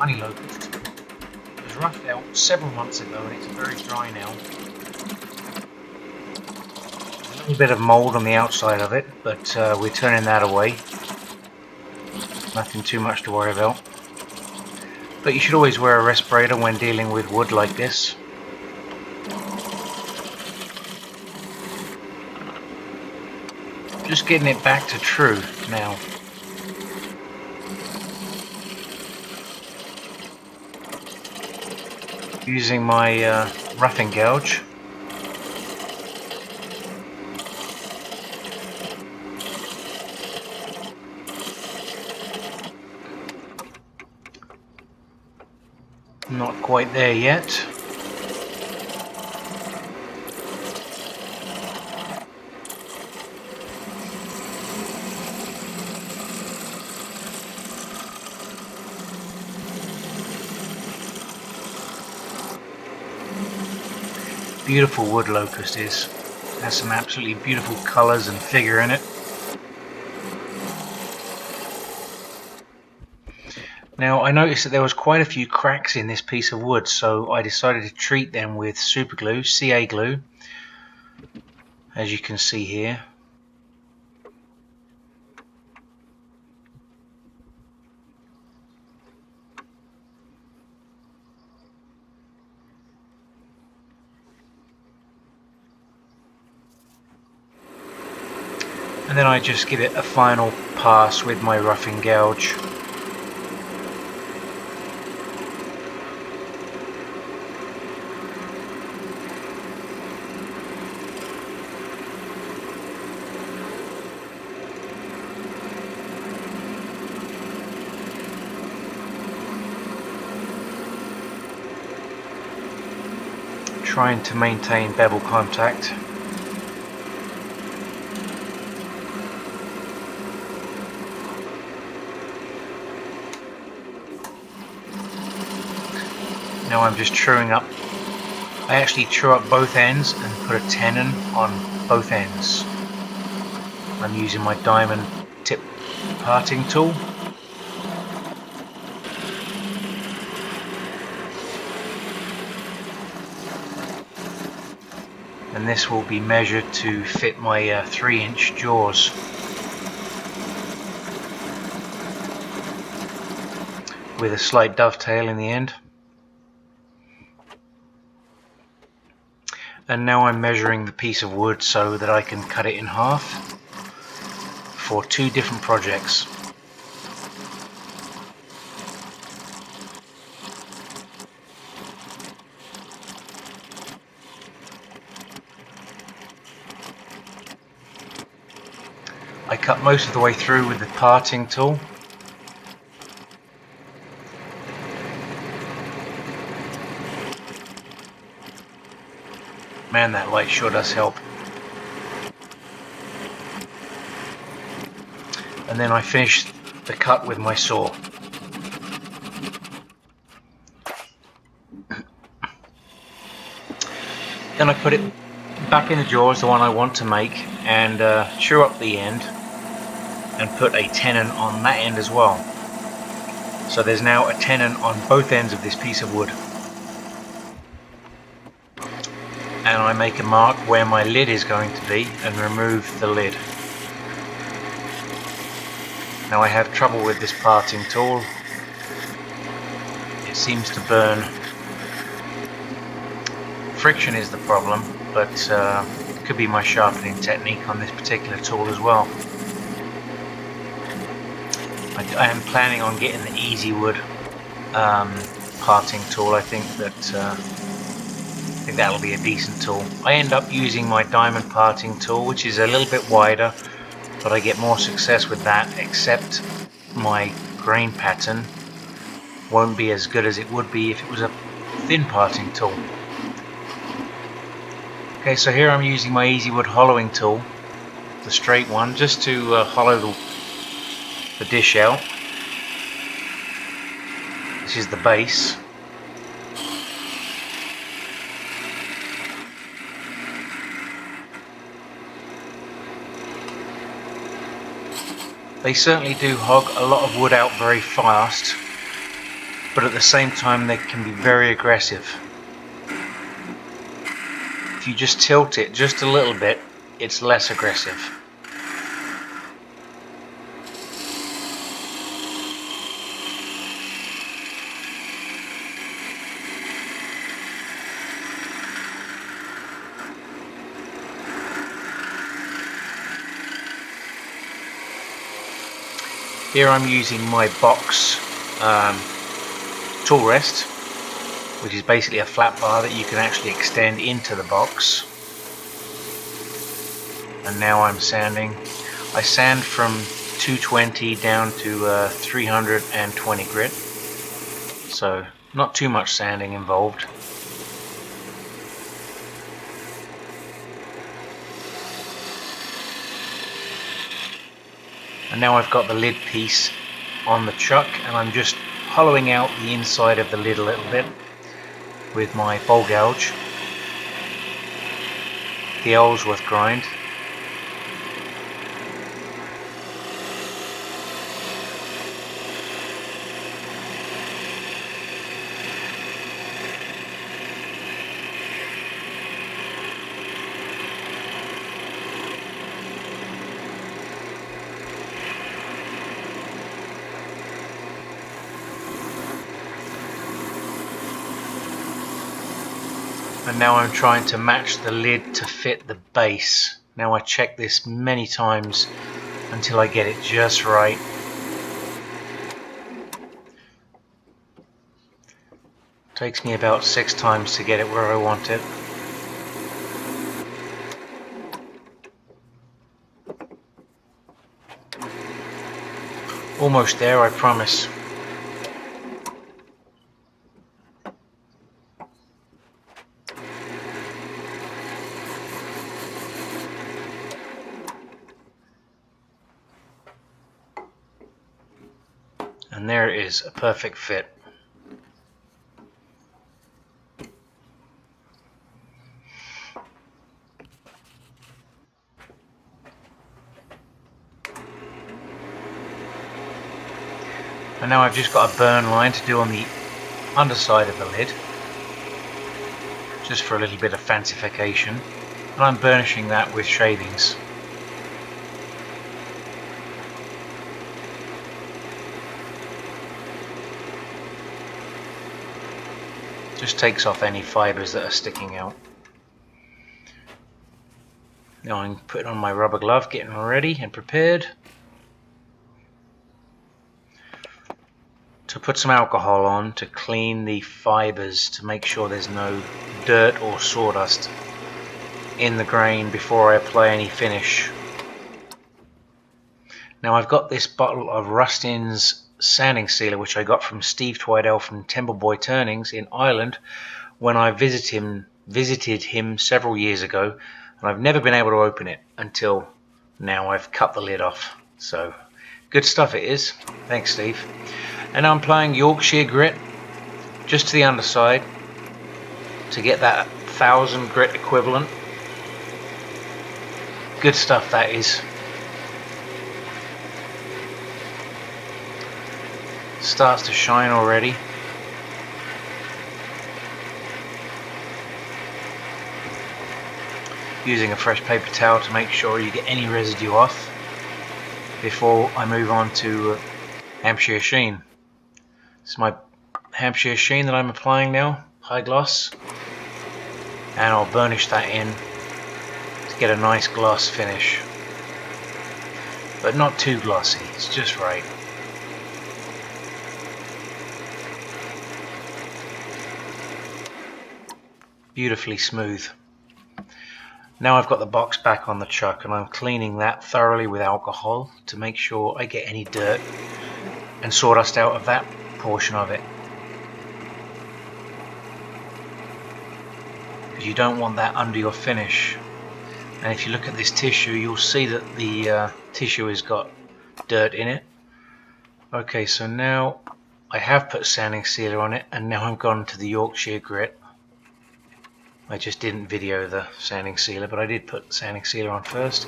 honey locust. It was roughed out several months ago and it's very dry now. There's a little bit of mould on the outside of it, but we're turning that away. Nothing too much to worry about. But you should always wear a respirator when dealing with wood like this. Just getting it back to true now. Using my roughing gouge. Not quite there yet. Beautiful wood locust is. Has some absolutely beautiful colours and figure in it. Now I noticed that there was quite a few cracks in this piece of wood, so I decided to treat them with super glue, CA glue, as you can see here. And then I just give it a final pass with my roughing gouge. Trying to maintain bevel contact. Now I'm just truing up. I actually true up both ends and put a tenon on both ends. I'm using my diamond tip parting tool. And this will be measured to fit my 3-inch jaws. With a slight dovetail in the end. And now I'm measuring the piece of wood so that I can cut it in half for 2 different projects. I cut most of the way through with the parting tool. Man, that light sure does help. And then I finish the cut with my saw. Then I put it back in the jaws, the one I want to make, and chew up the end and put a tenon on that end as well. So there's now a tenon on both ends of this piece of wood. And I make a mark where my lid is going to be and remove the lid. Now I have trouble with this parting tool. It seems to burn. Friction is the problem, but it could be my sharpening technique on this particular tool as well. I am planning on getting the Easy Wood parting tool. I think that'll be a decent tool. I end up using my diamond parting tool, which is a little bit wider, but I get more success with that, except my grain pattern won't be as good as it would be if it was a thin parting tool. Okay, so here I'm using my Easy Wood hollowing tool, the straight one, just to hollow the dish out. This is the base. They certainly do hog a lot of wood out very fast. but at the same time they can be very aggressive. If you just tilt it just a little bit, it's less aggressive. Here I'm using my box tool rest, which is basically a flat bar that you can actually extend into the box. And now I'm sanding. I sand from 220 down to 320 grit, so not too much sanding involved. And now I've got the lid piece on the chuck, and I'm just hollowing out the inside of the lid a little bit with my bowl gouge, the Ellsworth grind. And now I'm trying to match the lid to fit the base. Now I check this many times until I get it just right. Takes me about 6 times to get it where I want it. Almost there, I promise. And there it is, a perfect fit. And now I've just got a burn line to do on the underside of the lid, just for a little bit of fancification, and I'm burnishing that with shavings. Just takes off any fibers that are sticking out. Now I'm putting on my rubber glove, getting ready and prepared to put some alcohol on to clean the fibers, to make sure there's no dirt or sawdust in the grain before I apply any finish. Now I've got this bottle of Rustin's sanding sealer, which I got from Steve Twidell from Templeboy Turnings in Ireland when I visited him several years ago, and I've never been able to open it until now. I've cut the lid off, so good stuff it is. Thanks, Steve. And I'm applying Yorkshire grit just to the underside to get that 1000 grit equivalent. Good stuff that is. Starts to shine already. Using a fresh paper towel to make sure you get any residue off before I move on to Hampshire sheen. It's my Hampshire sheen that I'm applying now, high gloss, and I'll burnish that in to get a nice gloss finish, but not too glossy, it's just right. Beautifully smooth. Now I've got the box back on the chuck, and I'm cleaning that thoroughly with alcohol to make sure I get any dirt and sawdust out of that portion of it, because you don't want that under your finish. And if you look at this tissue, you'll see that the tissue has got dirt in it. Okay, so now I have put sanding sealer on it, and now I'm gone to the Yorkshire grit. I just didn't video the sanding sealer, but I did put the sanding sealer on first.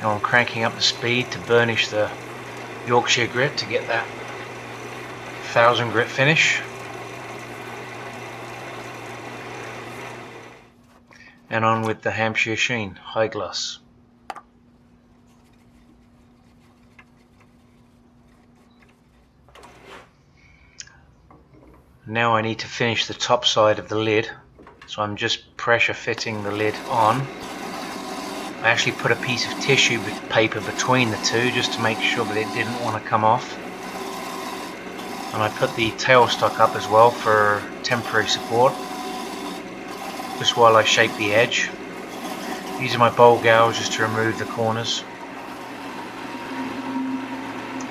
Now I'm cranking up the speed to burnish the Yorkshire grit to get that 1000 grit finish. And on with the Hampshire sheen high gloss. Now I need to finish the top side of the lid, so I'm just pressure fitting the lid on. I actually put a piece of tissue paper between the two just to make sure that it didn't want to come off. And I put the tailstock up as well for temporary support, just while I shape the edge. Using my bowl gouge just to remove the corners.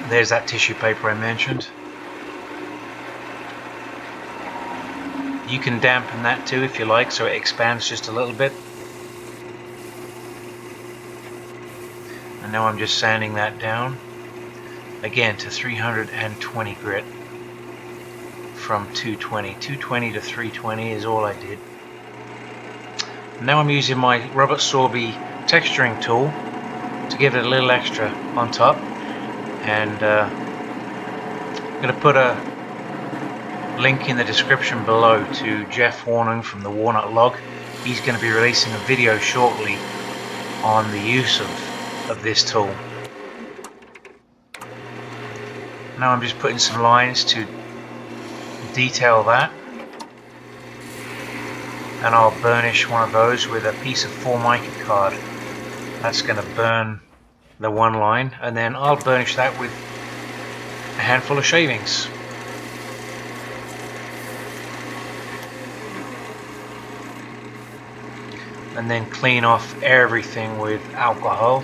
There's that tissue paper I mentioned. You can dampen that too if you like, so it expands just a little bit. And now I'm just sanding that down again to 320 grit from 220. 220 to 320 is all I did. Now I'm using my Robert Sorby texturing tool to give it a little extra on top, and I'm going to put a link in the description below to Jeff Warning from the Walnut Log. He's going to be releasing a video shortly on the use of this tool. Now I'm just putting some lines to detail that, and I'll burnish one of those with a piece of Formica card. That's going to burn the one line, and then I'll burnish that with a handful of shavings. And then clean off everything with alcohol.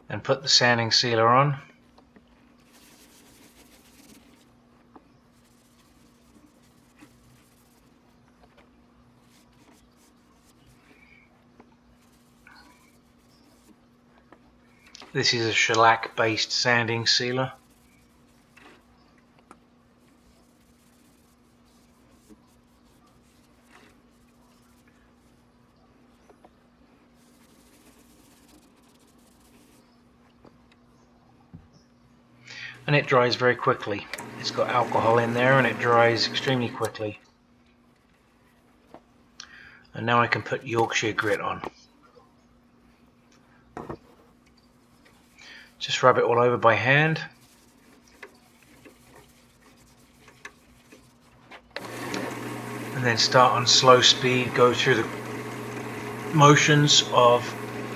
And put the sanding sealer on. This is a shellac based sanding sealer. And it dries very quickly. It's got alcohol in there and it dries extremely quickly. And now I can put Yorkshire grit on. Just rub it all over by hand. And then start on slow speed, go through the motions of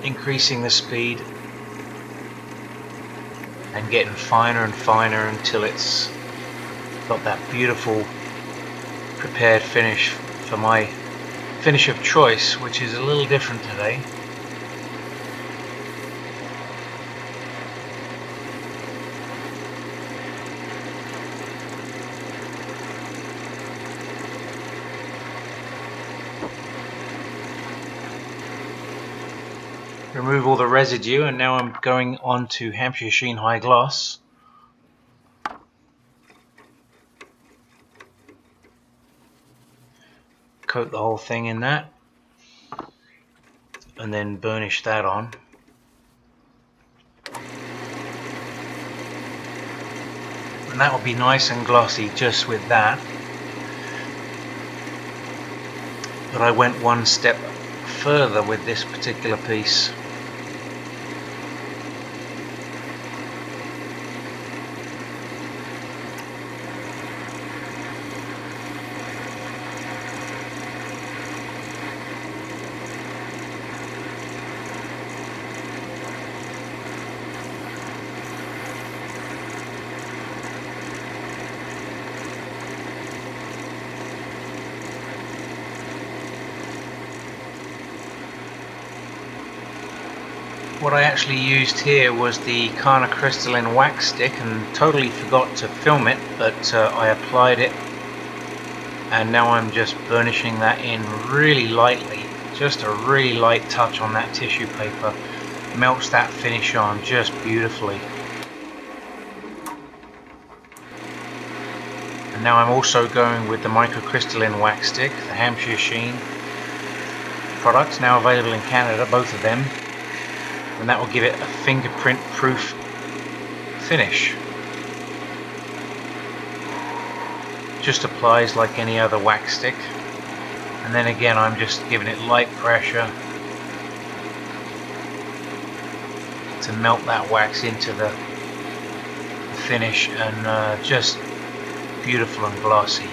increasing the speed and getting finer and finer until it's got that beautiful prepared finish for my finish of choice, which is a little different today. Remove all the residue, and now I'm going on to Hampshire sheen high gloss. Coat the whole thing in that and then burnish that on. And that will be nice and glossy just with that. But I went one step further with this particular piece. What I actually used here was the carnacrystalline wax stick, and totally forgot to film it, but I applied it, and now I'm just burnishing that in really lightly. Just a really light touch on that tissue paper melts that finish on just beautifully. And now I'm also going with the microcystalline wax stick, the Hampshire sheen, products, now available in Canada, both of them, and that will give it a fingerprint proof finish. Just applies like any other wax stick, and then again I'm just giving it light pressure to melt that wax into the finish, and just beautiful and glossy.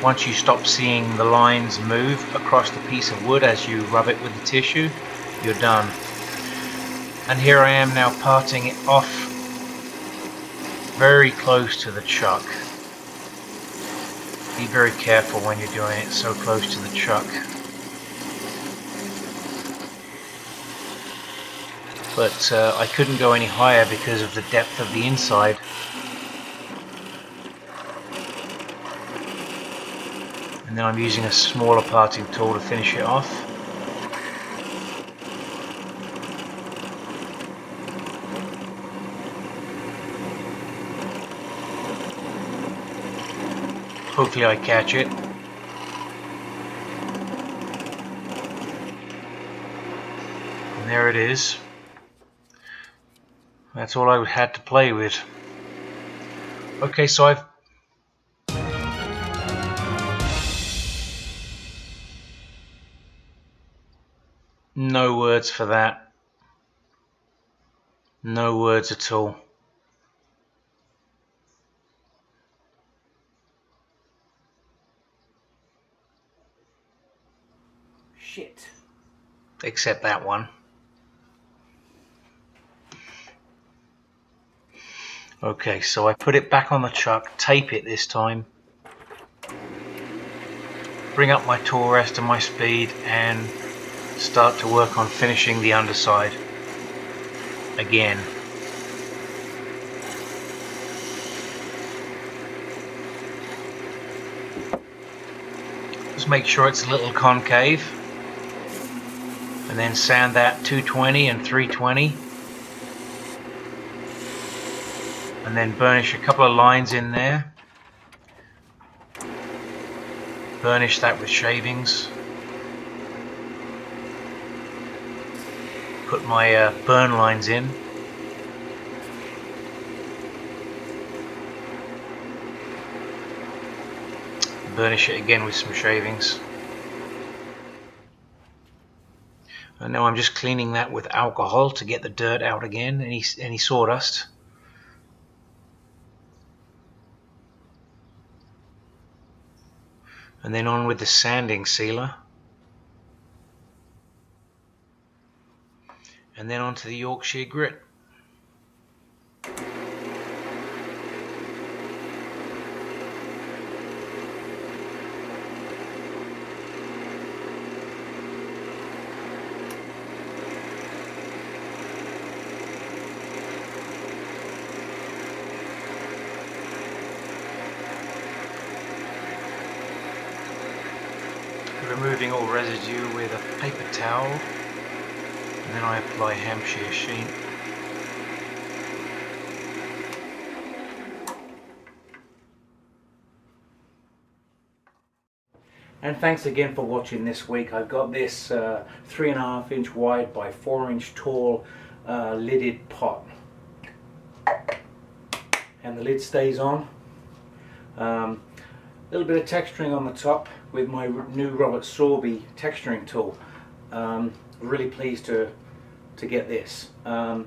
Once you stop seeing the lines move across the piece of wood as you rub it with the tissue, you're done. And here I am now parting it off very close to the chuck. Be very careful when you're doing it so close to the chuck. But I couldn't go any higher because of the depth of the inside. And then I'm using a smaller parting tool to finish it off. Hopefully I catch it. And there it is. That's all I had to play with. Okay, so I've no words for that. No words at all. Shit. Except that one. Okay, so I put it back on the chuck, tape it this time, bring up my tool rest and my speed, and start to work on finishing the underside again. Just make sure it's a little concave, and then sand that 220 and 320. And then burnish a couple of lines in there. Burnish that with shavings. Put my burn lines in. Burnish it again with some shavings. And now I'm just cleaning that with alcohol to get the dirt out again, any sawdust. And then on with the sanding sealer. And then onto the Yorkshire grit. Removing all residue with a paper towel, and then I apply Hampshire sheen. And thanks again for watching this week. I've got this 3.5 inch wide by 4 inch tall lidded pot, and the lid stays on. A little bit of texturing on the top with my new Robert Sorby texturing tool. Really pleased to get this. Now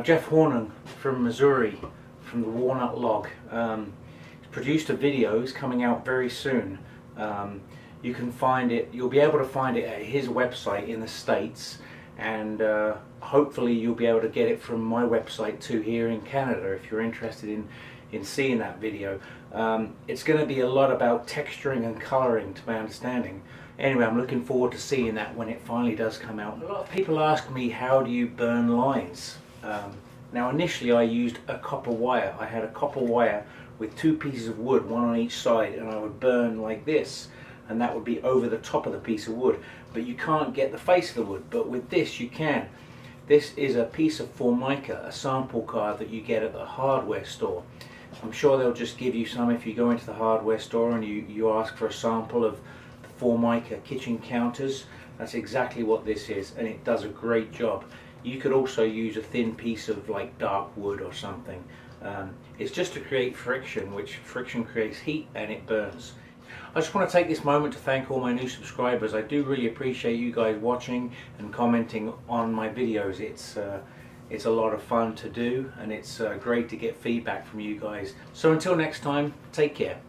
Jeff Hornan from Missouri, from the Walnut Log, produced a video. It's coming out very soon. You can find it, you'll be able to find it at his website in the States, and hopefully you'll be able to get it from my website too here in Canada if you're interested in seeing that video. It's going to be a lot about texturing and colouring, to my understanding. Anyway, I'm looking forward to seeing that when it finally does come out. A lot of people ask me, how do you burn lines? Now initially I used a copper wire. I had a copper wire with 2 pieces of wood, one on each side, and I would burn like this, and that would be over the top of the piece of wood. But you can't get the face of the wood, but with this you can. This is a piece of Formica, a sample card that you get at the hardware store. I'm sure they'll just give you some if you go into the hardware store and you ask for a sample of the Formica kitchen counters. That's exactly what this is, and it does a great job. You could also use a thin piece of like dark wood or something. It's just to create friction, which friction creates heat and it burns. I just want to take this moment to thank all my new subscribers. I do really appreciate you guys watching and commenting on my videos. It's a lot of fun to do, and it's great to get feedback from you guys. So until next time, take care.